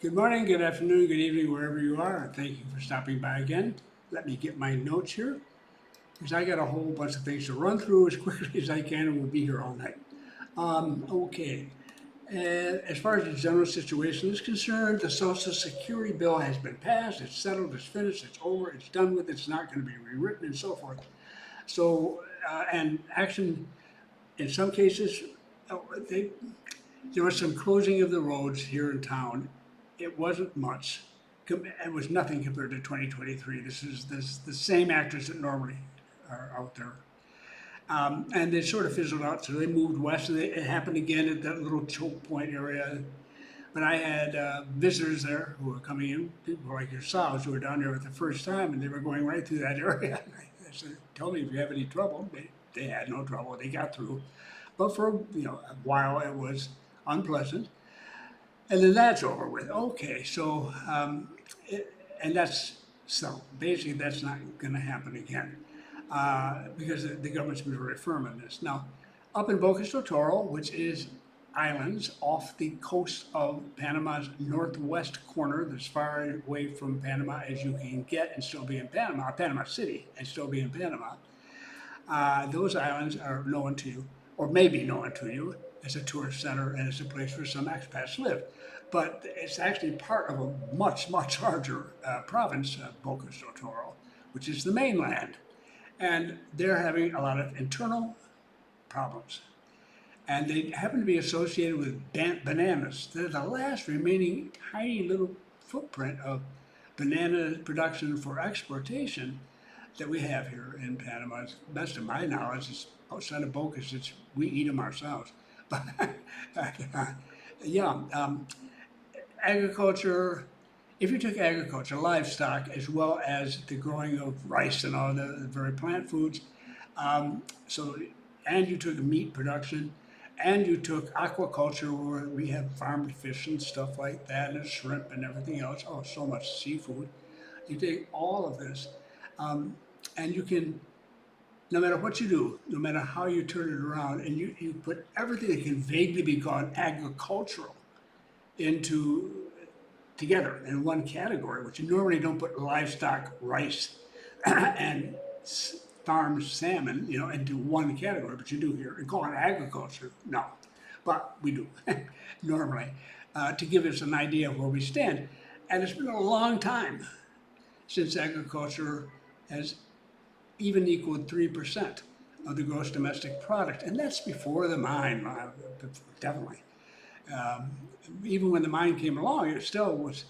Good morning, good afternoon, good evening, wherever you are. And thank you for stopping by again. Let me get my notes here because I got a whole bunch of things to run through as quickly as I can, and we'll be here all night. Okay. As far as the general situation is concerned, the Social Security bill has been passed, it's settled, it's finished, it's over, it's done with, it's not going to be rewritten, and so forth. And action in some cases, uh, they, there was some closing of the roads here in town. It wasn't much. It was nothing compared to 2023. This the same actors that normally are out there. And they sort of fizzled out, so they moved west, and it happened again at that little choke point area. But I had visitors there who were coming in, people like yourselves who were down there for the first time, and they were going right through that area. I said, "Tell me if you have any trouble." They had no trouble. They got through. But for a while, it was unpleasant. And then that's over with. Okay, so and that's so basically that's not going to happen again because the government's been very firm on this. Now, up in Bocas del Toro, which is islands off the coast of Panama's northwest corner, as far away from Panama as you can get and still be in Panama, Panama City, and still be in Panama. Those islands are known to you, or may be known to you, as a tourist center and as a place where some expats live. But it's actually part of a much, much larger province, Bocas del Toro, which is the mainland. And they're having a lot of internal problems. And they happen to be associated with bananas. They're the last remaining tiny little footprint of banana production for exportation that we have here in Panama. As best of my knowledge, it's outside of Bocas, we eat them ourselves. But yeah, agriculture. If you took agriculture, livestock, as well as the growing of rice and all the very plant foods, so and you took meat production, and you took aquaculture where we have farmed fish and stuff like that, and shrimp and everything else. Oh, so much seafood. You take all of this, and you can, no matter what you do, no matter how you turn it around, and you put everything that can vaguely be called agricultural into together in one category, which you normally don't put livestock, rice, and farmed salmon, into one category, but you do here. And call it agriculture, no, but we do normally to give us an idea of where we stand. And it's been a long time since agriculture has even equaled 3% of the gross domestic product, and that's before the mine, definitely. Um, Even when the mine came along, it still was,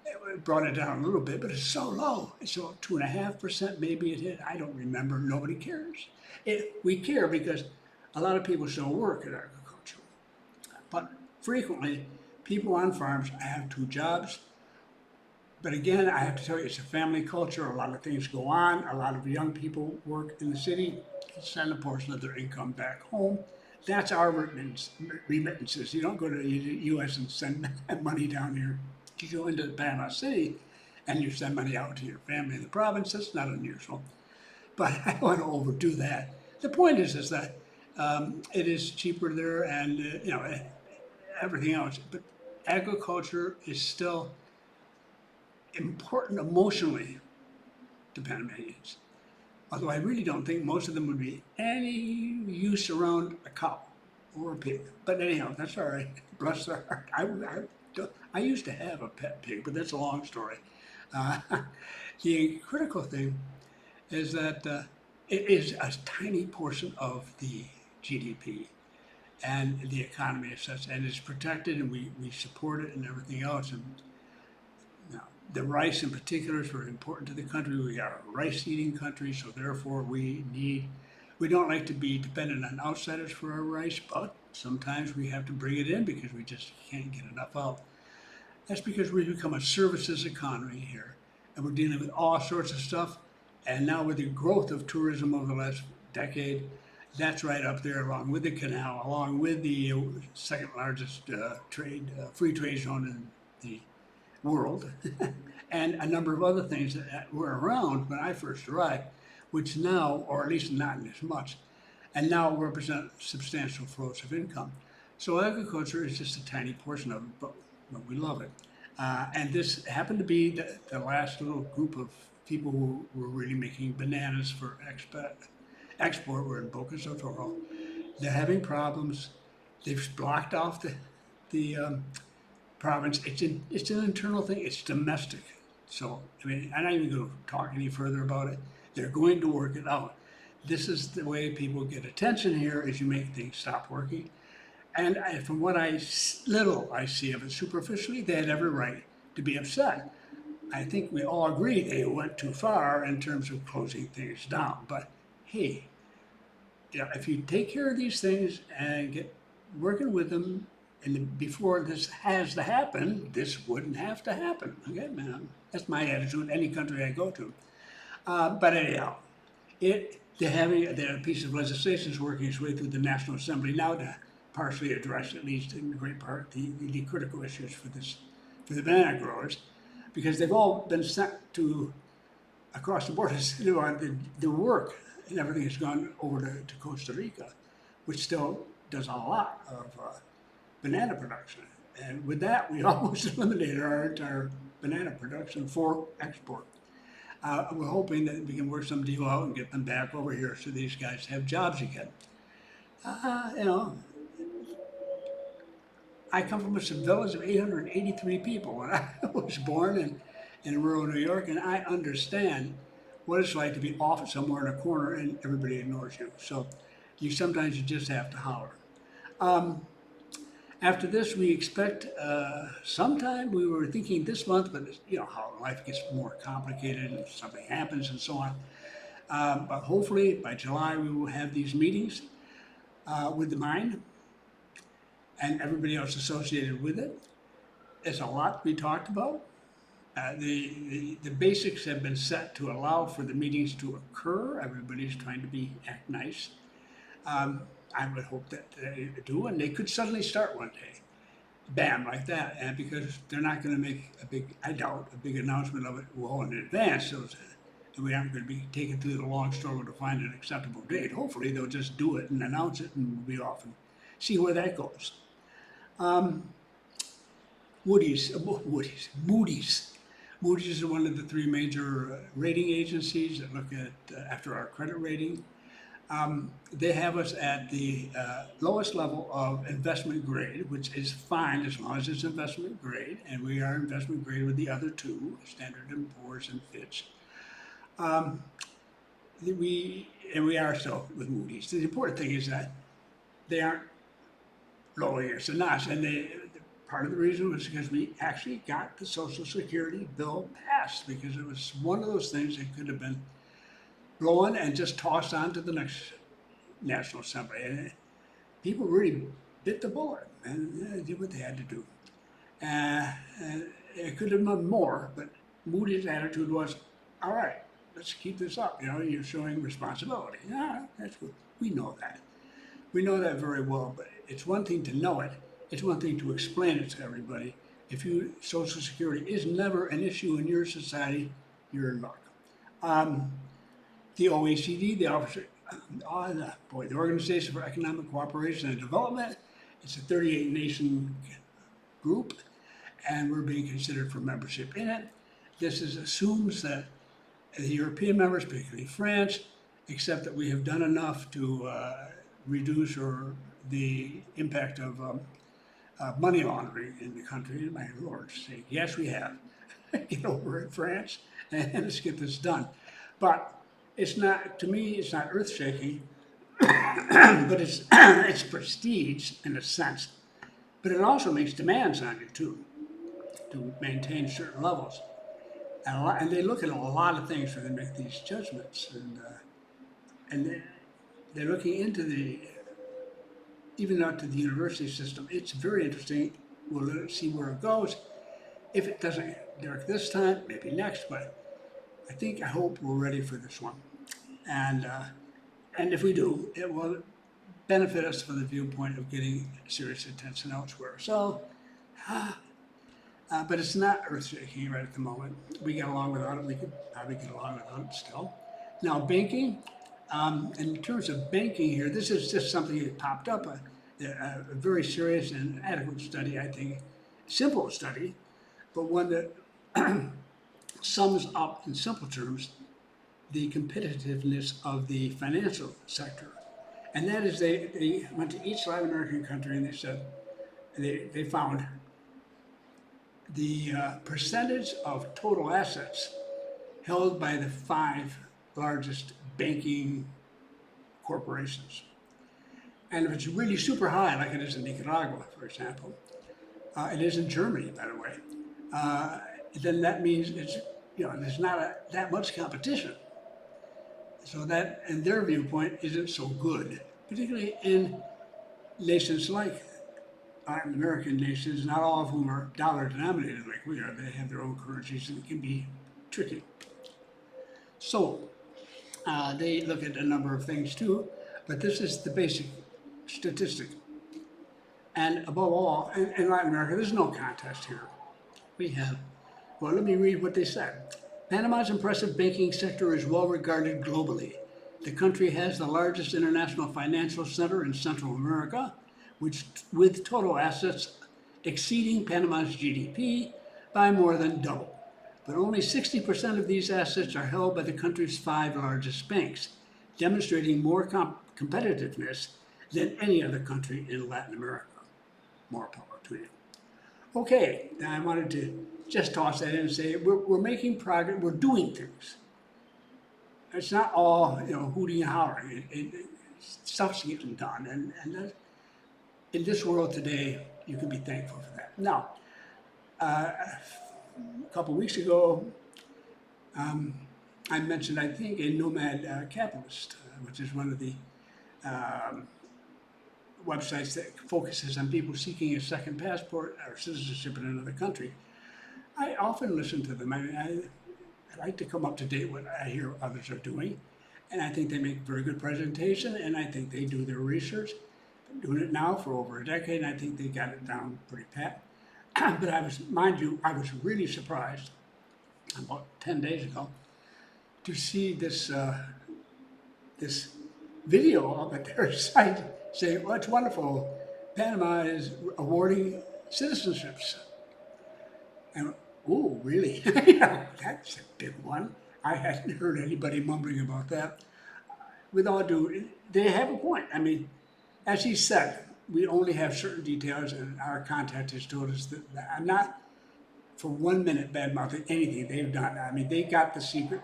it brought it down a little bit, but it's so low. It's so 2.5% maybe it hit. I don't remember. Nobody cares. We care because a lot of people still work at agriculture. But frequently, people on farms have two jobs. But again, I have to tell you, it's a family culture. A lot of things go on. A lot of young people work in the city, send a portion of their income back home. That's our remittances. You don't go to the U.S. and send money down here. You go into Panama City and you send money out to your family in the province. That's not unusual. But I don't want to overdo that. The point is that it is cheaper there and, everything else. But agriculture is still important emotionally to Panamanians. Although I really don't think most of them would be any use around a cow or a pig. But anyhow, that's all right. Bless their heart. I used to have a pet pig, but that's a long story. Uh, the critical thing is that it is a tiny portion of the GDP and the economy as such, and it's protected, and we support it and everything else. And now, the rice in particular is very important to the country. We are a rice eating country, so therefore we don't like to be dependent on outsiders for our rice, but sometimes we have to bring it in because we just can't get enough out. That's because we've become a services economy here, and we're dealing with all sorts of stuff. And now with the growth of tourism over the last decade, that's right up there, along with the canal, along with the second largest free trade zone in the world, and a number of other things that were around when I first arrived, which now, or at least not as much, and now represent substantial flows of income. So agriculture is just a tiny portion of it, but we love it. And this happened to be the last little group of people who were really making bananas for export were in Boca del Toro. They're having problems. They've blocked off the province. It's an internal thing. It's domestic. So I mean, I'm not even going to talk any further about it. They're going to work it out. This is the way people get attention here: is you make things stop working. And from what little I see of it superficially, they had every right to be upset. I think we all agree they went too far in terms of closing things down. But hey, if you take care of these things and get working with them, and before this has to happen, this wouldn't have to happen. Okay, man, that's my attitude. Any country I go to. But anyhow, they're having their piece of legislation is working its way through the National Assembly now to partially address, at least in great part, the critical issues for the banana growers, because they've all been sent to across the border. The work and everything has gone over to Costa Rica, which still does a lot of banana production. And with that, we almost eliminated our entire banana production for export. We're hoping that we can work some deal out and get them back over here so these guys have jobs again. You know, I come from a village of 883 people when I was born in rural New York, and I understand what it's like to be off somewhere in a corner and everybody ignores you. So sometimes you just have to holler. After this, we expect sometime, we were thinking this month, but you know how life gets more complicated and something happens and so on. But hopefully by July, we will have these meetings with the mine and everybody else associated with it. There's a lot to be talked about. The basics have been set to allow for the meetings to occur. Everybody's trying to act nice. I would hope that they do, and they could suddenly start one day, bam, like that, and because they're not going to make I doubt, a big announcement of it well in advance, so we aren't going to be taken through the long struggle to find an acceptable date. Hopefully, they'll just do it and announce it, and we'll be off and see where that goes. Moody's. Moody's is one of the three major rating agencies that look at after our credit rating. They have us at the lowest level of investment grade, which is fine as long as it's investment grade, and we are investment grade with the other two, Standard & Poor's and Fitch. We are so with Moody's. The important thing is that they aren't lowering us a notch, and part of the reason was because we actually got the Social Security bill passed, because it was one of those things that could have been blown and just tossed on to the next National Assembly. And people really bit the bullet and did what they had to do. And it could have been more, but Moody's attitude was, all right, let's keep this up. You know, you're showing responsibility. Yeah, that's good. We know that. We know that very well, but it's one thing to know it. It's one thing to explain it to everybody. If Social Security is never an issue in your society, you're in luck. The OECD, the Organization for Economic Cooperation and Development, it's a 38-nation group, and we're being considered for membership in it. This assumes that the European members, particularly France, accept that we have done enough to reduce the impact of money laundering in the country. My Lord, say, yes, we have. Get over it, France, and let's get this done. But it's not, to me, it's not earth-shaking, but it's prestige in a sense. But it also makes demands on you too, to maintain certain levels. And they look at a lot of things when they make these judgments, and they're looking into even out to the university system. It's very interesting. We'll see where it goes. If it doesn't work this time, maybe next, but I hope we're ready for this one. And if we do, it will benefit us from the viewpoint of getting serious attention elsewhere. So, but it's not earth-shaking right at the moment. We get along without it. We could probably get along without it still. Now, banking. In terms of banking here, this is just something that popped up, a very serious and adequate study, I think, simple study, but one that sums up in simple terms the competitiveness of the financial sector. And that is they went to each Latin American country and they said, they found the percentage of total assets held by the five largest banking corporations. And if it's really super high, like it is in Nicaragua, for example, it is in Germany, by the way, then that means it's, there's not that much competition. So that, in their viewpoint, isn't so good, particularly in nations like Latin American nations, not all of whom are dollar denominated like we are. They have their own currencies and it can be tricky. So they look at a number of things too, but this is the basic statistic. And above all, in Latin America, there's no contest here. We have, well, let me read what they said. Panama's impressive banking sector is well regarded globally. The country has the largest international financial center in Central America, which, with total assets exceeding Panama's GDP by more than double. But only 60% of these assets are held by the country's five largest banks, demonstrating more competitiveness than any other country in Latin America. More power to you. Okay, now I wanted to just toss that in and say we're making progress, we're doing things. It's not all hooting and hollering. Stuff's getting done, and in this world today, you can be thankful for that. Now, a couple of weeks ago, I mentioned, I think, a nomad capitalist, which is one of the websites that focuses on people seeking a second passport or citizenship in another country. I often listen to them. I like to come up to date what I hear others are doing, and I think they make very good presentation, and I think they do their research. Been doing it now for over a decade, and I think they got it down pretty pat. But I was really surprised about 10 days ago to see this this video up at their site saying, "Well, it's wonderful. Panama is awarding citizenships." And oh, really? That's a big one. I hadn't heard anybody mumbling about that. With all due, they have a point. I mean, as he said, we only have certain details, and our contact has told us that I'm not for 1 minute bad-mouthing anything they've done. I mean, they got the secret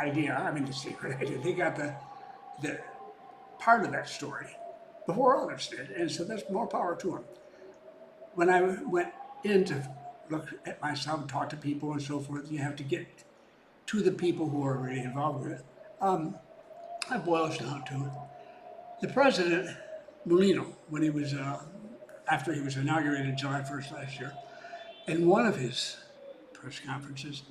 idea. I mean, the secret idea. They got the part of that story before others did, and so there's more power to them. When I went in to look at myself and talk to people and so forth, you have to get to the people who are really involved with it. It boils down to the president, Molino, when he was, after he was inaugurated July 1st last year, in one of his press conferences,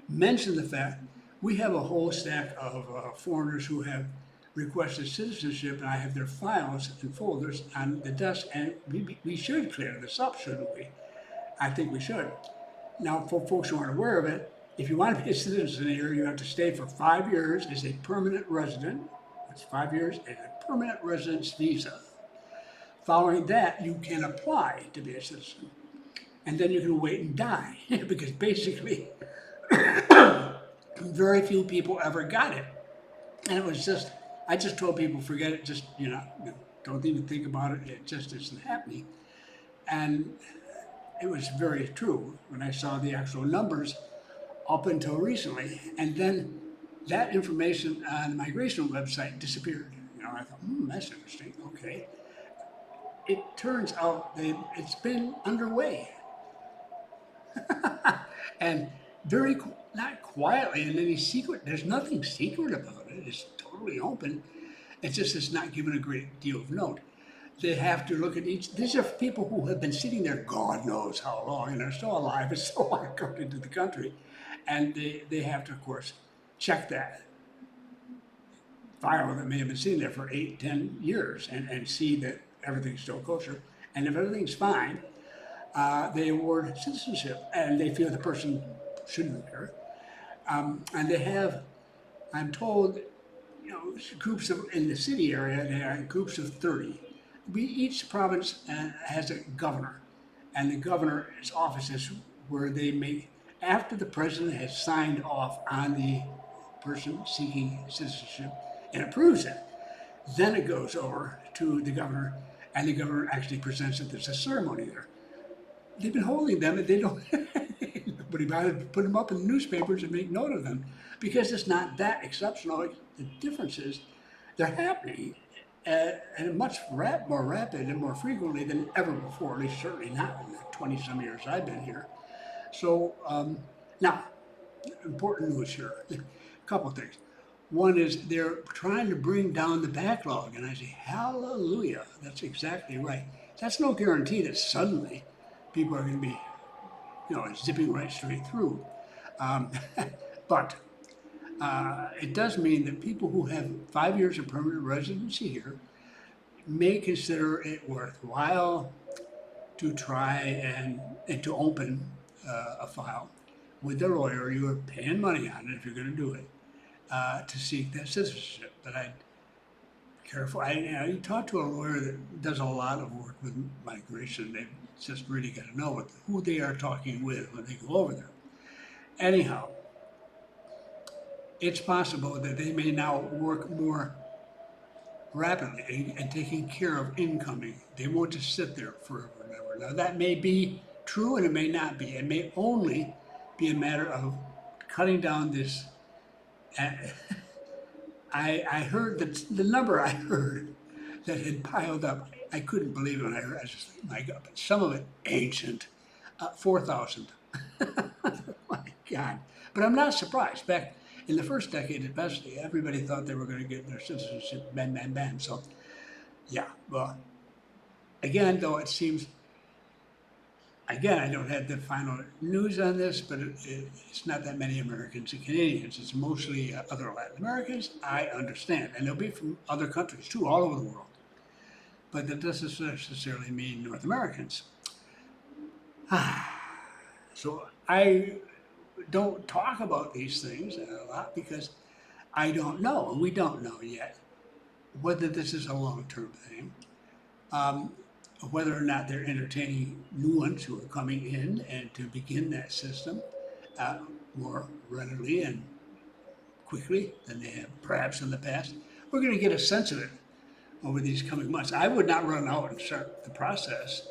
mentioned the fact we have a whole stack of foreigners who have requested citizenship, and I have their files and folders on the desk, and we should clear this up, shouldn't we? I think we should. Now, for folks who aren't aware of it, if you want to be a citizen here, you have to stay for 5 years as a permanent resident. That's 5 years and a permanent residence visa. Following that, you can apply to be a citizen. And then you can wait and die, because basically, very few people ever got it. And it was just, I just told people, forget it, just, don't even think about it, it just isn't happening. And it was very true when I saw the actual numbers up until recently. And then that information on the migration website disappeared. I thought, that's interesting, okay. It turns out that it's been underway. And very, not quietly in any secret, there's nothing secret about it, it's totally open. It's just it's not given a great deal of note. They have to look at these are people who have been sitting there God knows how long, and are still alive and still want to come into the country. And they have to, of course, check that file that may have been sitting there for 8, 10 years and see that everything's still kosher. And if everything's fine, they award citizenship, and they feel the person shouldn't be there. And they have, I'm told, groups in the city area, they are groups of 30. Each province has a governor, and the governor's office is where they make, after the president has signed off on the person seeking citizenship and approves it, then it goes over to the governor, and the governor actually presents it. There's a ceremony there. They've been holding them, and they don't. Nobody bothered to put them up in the newspapers and make note of them because it's not that exceptional. The difference is they're happening at a much more rapid and more frequently than ever before. At least certainly not in the 20-some years I've been here. So now, important news here. A couple of things. One is they're trying to bring down the backlog, and I say, hallelujah, that's exactly right. That's no guarantee that suddenly people are going to be, zipping right straight through. Um, but it does mean that people who have 5 years of permanent residency here may consider it worthwhile to try and to open a file with their lawyer. You are paying money on it if you're going to do it, to seek that citizenship. But I'd be careful. You talk to a lawyer that does a lot of work with migration. They've just really got to know who they are talking with when they go over there. Anyhow, it's possible that they may now work more rapidly and taking care of incoming. They won't just sit there forever and ever. Now that may be true and it may not be. It may only be a matter of cutting down this. I heard that the number I heard that had piled up, I couldn't believe it when I heard it. I was just like, my God, but some of it ancient, 4,000. My God. But I'm not surprised. Back in the first decade at Besley, everybody thought they were going to get their citizenship, bam, bam, bam. So, yeah, well, again, though, it seems, again, I don't have the final news on this, but it's not that many Americans and Canadians. It's mostly other Latin Americans, I understand. And they'll be from other countries, too, all over the world. But that doesn't necessarily mean North Americans. So I don't talk about these things a lot because I don't know, and we don't know yet, whether this is a long-term thing, whether or not they're entertaining new ones who are coming in and to begin that system more readily and quickly than they have perhaps in the past. We're going to get a sense of it over these coming months. I would not run out and start the process.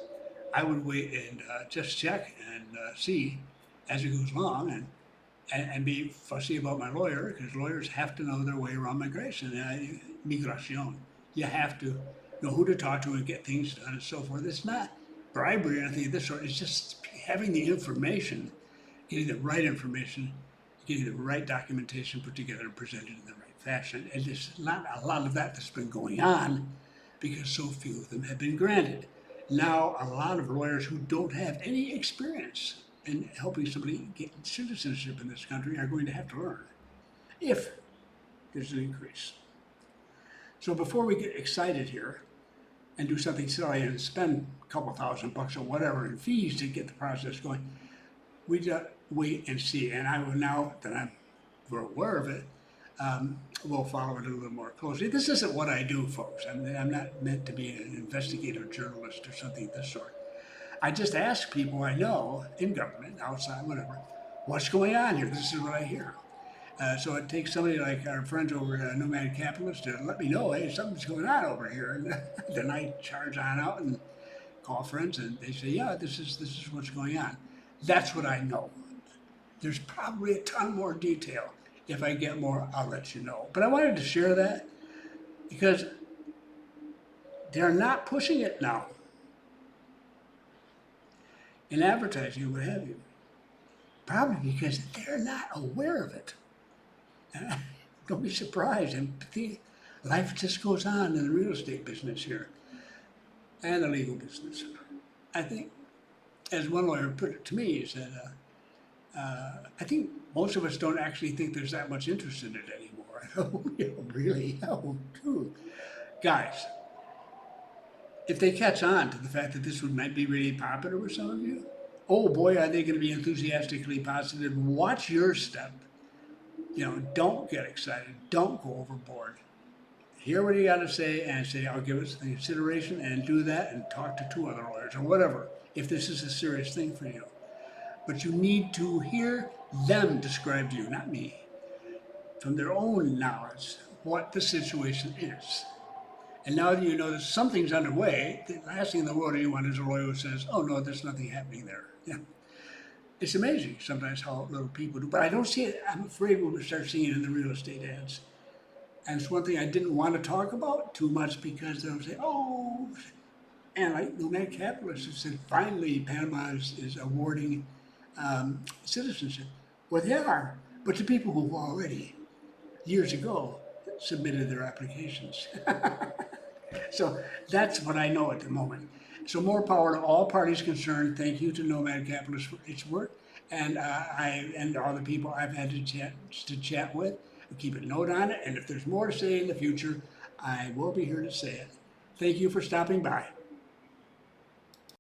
I would wait and just check and see as it goes along and be fussy about my lawyer, because lawyers have to know their way around migration. Migration. You have to know who to talk to and get things done and so forth. It's not bribery or anything of this sort. It's just having the information, getting the right information, getting the right documentation put together and presented in the right fashion. And there's not a lot of that that's been going on because so few of them have been granted. Now, a lot of lawyers who don't have any experience in helping somebody get citizenship in this country are going to have to learn if there's an increase. So before we get excited here and do something silly and spend a couple $1,000 or whatever in fees to get the process going, we just wait and see. And I will, now that we're aware of it, we'll follow it a little more closely. This isn't what I do, folks. I mean, I'm not meant to be an investigative journalist or something of this sort. I just ask people I know in government, outside, whatever, what's going on here? This is what I hear. So it takes somebody like our friends over at Nomad Capitalist to let me know, hey, something's going on over here. And then I charge on out and call friends, and they say, yeah, this is what's going on. That's what I know. There's probably a ton more detail. If I get more, I'll let you know. But I wanted to share that because they're not pushing it now in advertising or what have you. Probably because they're not aware of it. Don't be surprised. And life just goes on in the real estate business here and the legal business. I think, as one lawyer put it to me, he said, I think most of us don't actually think there's that much interest in it anymore. Oh, really? Oh, true. Guys, if they catch on to the fact that this might be really popular with some of you, oh boy, are they going to be enthusiastically positive. Watch your step. Don't get excited. Don't go overboard. Hear what you got to say and say, I'll give it some consideration and do that and talk to 2 other lawyers or whatever, if this is a serious thing for you. but you need to hear them describe to you, not me, from their own knowledge, what the situation is. And now that you know that something's underway, the last thing in the world you want is a lawyer who says, oh no, there's nothing happening there. Yeah. It's amazing sometimes how little people do, but I don't see it. I'm afraid we'll start seeing it in the real estate ads. And it's one thing I didn't want to talk about too much because they'll say, oh, and like the mad capitalists have said, finally Panama is awarding citizenship. Well, they are, but to people who've already, years ago, submitted their applications. So that's what I know at the moment. So more power to all parties concerned. Thank you to Nomad Capitalist for its work, and all the people I've had to chat with. I'll keep a note on it, and if there's more to say in the future, I will be here to say it. Thank you for stopping by.